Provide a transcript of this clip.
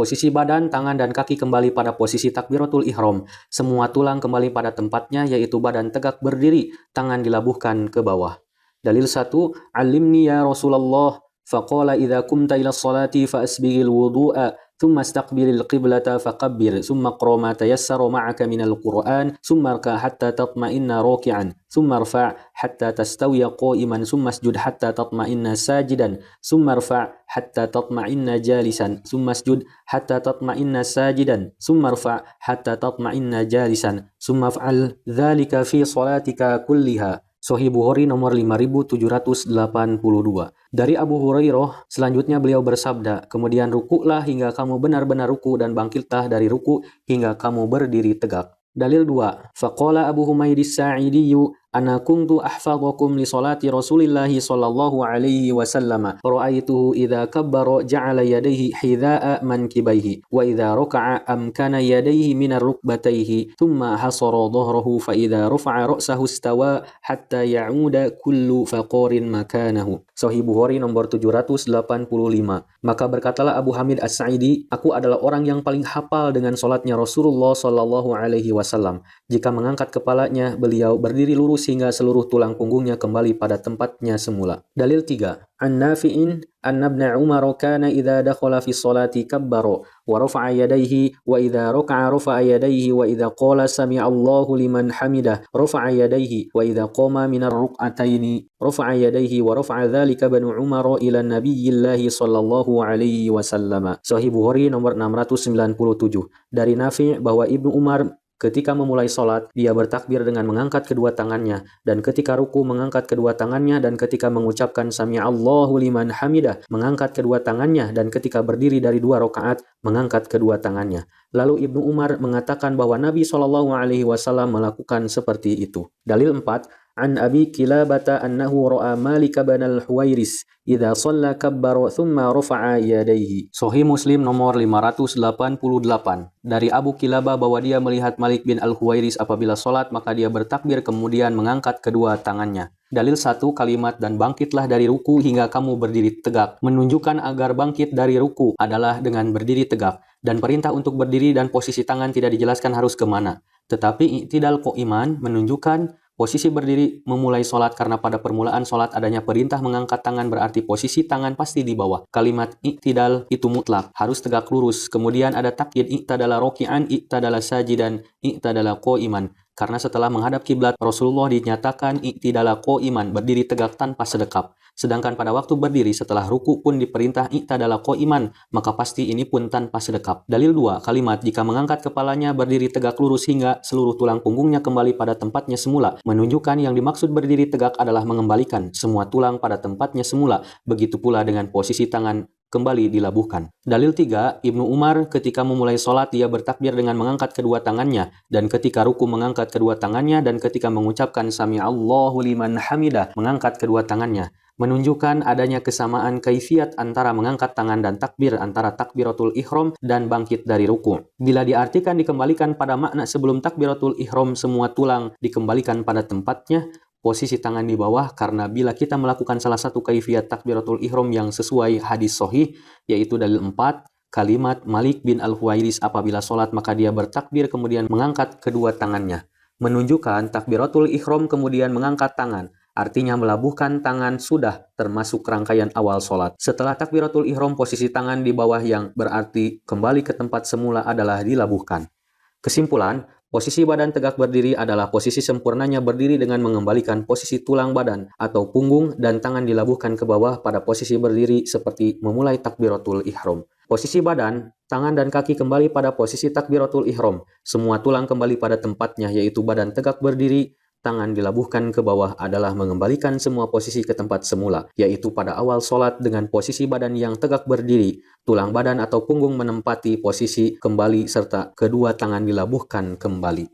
Posisi badan, tangan, dan kaki kembali pada posisi takbiratul ihram. Semua tulang kembali pada tempatnya, yaitu badan tegak berdiri, tangan dilabuhkan ke bawah. Dalil 1, Alimni ya Rasulullah, faqala idza kumta ila sholati fa asbighil wudu'a, thumma istaqbilil qiblata faqabbir, thumma qra ma tayassara ma'aka minal Qur'an, thumma rka' hatta tatma'inna raki'an, thumma rfa' hatta tastawiya qa'iman, thumma isjud hatta tatma'inna sajidan, thumma rfa' hatta tatma'inna jalisan, thumma isjud hatta tatma'inna sajidan, thumma rfa' hatta tatma'inna jalisan, thumma fa'al dzalika fi sholatika kulliha. Sahih Bukhari nomor 5782. Dari Abu Hurairah, selanjutnya beliau bersabda, kemudian rukuklah hingga kamu benar-benar ruku dan bangkitlah dari ruku hingga kamu berdiri tegak. Dalil 2. Faqala Abu Humaydis Sa'idiyyu ana kuntu ahfadhukum li salati Rasulillahi sallallahu alaihi wasallam. Ra'aituhu idza kabbara ja'ala yadayhi hidha'a mankibaihi wa idza raka'a amkana yadayhi min ar-rukbatayhi thumma hasara dhahrahu fa idza rafa'a ra'sahu istawa hatta ya'uda kullu faqarin makanahu. Sahih Bukhari nomor 785. Maka berkatalah Abu Hamid As-Sa'idi, aku adalah orang yang paling hafal dengan salatnya Rasulullah sallallahu alaihi wasallam. Jika mengangkat kepalanya, beliau berdiri lurus hingga seluruh tulang punggungnya kembali pada tempatnya semula. Dalil 3. An Nafi'in anna ibn Umar kana idza dakhala fi sholati kabbara wa rafa'a yadayhi wa idza raka'a rafa'a yadayhi wa idza qala sami'a Allahu liman hamidah rafa'a yadayhi wa idza qama min ar-ruk'ataini rafa'a yadayhi wa rafa'a dzalika ibn Umar ila nabiyillah sallallahu alaihi wasallam. Sahih Bukhari nomor 697. Dari Nafi' bahwa Ibnu Umar ketika memulai sholat, dia bertakbir dengan mengangkat kedua tangannya, dan ketika ruku mengangkat kedua tangannya, dan ketika mengucapkan Sami'allahu liman hamidah, mengangkat kedua tangannya, dan ketika berdiri dari 2 rakaat, mengangkat kedua tangannya. Lalu Ibnu Umar mengatakan bahwa Nabi SAW melakukan seperti itu. Dalil 4. An Abi Kilabata annahu ra'a Malik bin al-Huwairis idza shalla kabbara thumma rafa'a yadayhi. Sahih Muslim nomor 588. Dari Abu Kilabah bahwa dia melihat Malik bin al-Huwairis apabila salat maka dia bertakbir kemudian mengangkat kedua tangannya. Dalil 1, kalimat dan bangkitlah dari ruku hingga kamu berdiri tegak menunjukkan agar bangkit dari ruku adalah dengan berdiri tegak, dan perintah untuk berdiri dan posisi tangan tidak dijelaskan harus kemana. Tetapi i'tidal qa'iman menunjukkan posisi berdiri memulai sholat karena pada permulaan sholat adanya perintah mengangkat tangan berarti posisi tangan pasti di bawah. Kalimat i'tidal itu mutlak, harus tegak lurus. Kemudian ada takyid i'tadala roki'an, i'tadala sajidan, i'tadala qa'iman. Karena setelah menghadap kiblat, Rasulullah dinyatakan i'tidala qa'iman, berdiri tegak tanpa sedekap. Sedangkan pada waktu berdiri setelah ruku pun diperintah i'tadala qa'iman, maka pasti ini pun tanpa sedekap. Dalil 2, kalimat jika mengangkat kepalanya berdiri tegak lurus hingga seluruh tulang punggungnya kembali pada tempatnya semula, menunjukkan yang dimaksud berdiri tegak adalah mengembalikan semua tulang pada tempatnya semula. Begitu pula dengan posisi tangan kembali dilabuhkan. Dalil 3, Ibnu Umar ketika memulai sholat dia bertakbir dengan mengangkat kedua tangannya, dan ketika ruku mengangkat kedua tangannya, dan ketika mengucapkan Sami'allahu liman hamidah mengangkat kedua tangannya. Menunjukkan adanya kesamaan kaifiat antara mengangkat tangan dan takbir antara takbiratul ihram dan bangkit dari ruku. Bila diartikan dikembalikan pada makna sebelum takbiratul ihram semua tulang dikembalikan pada tempatnya, posisi tangan di bawah, karena bila kita melakukan salah satu kaifiat takbiratul ihram yang sesuai hadis sahih, yaitu dalil 4, kalimat Malik bin al-Huwairis apabila sholat maka dia bertakbir kemudian mengangkat kedua tangannya. Menunjukkan takbiratul ihram kemudian mengangkat tangan. Artinya melabuhkan tangan sudah termasuk rangkaian awal sholat. Setelah takbiratul ihram posisi tangan di bawah yang berarti kembali ke tempat semula adalah dilabuhkan. Kesimpulan, posisi badan tegak berdiri adalah posisi sempurnanya berdiri dengan mengembalikan posisi tulang badan atau punggung dan tangan dilabuhkan ke bawah pada posisi berdiri seperti memulai takbiratul ihram. Posisi badan, tangan dan kaki kembali pada posisi takbiratul ihram. Semua tulang kembali pada tempatnya yaitu badan tegak berdiri, tangan dilabuhkan ke bawah adalah mengembalikan semua posisi ke tempat semula, yaitu pada awal sholat dengan posisi badan yang tegak berdiri, tulang badan atau punggung menempati posisi kembali serta kedua tangan dilabuhkan kembali.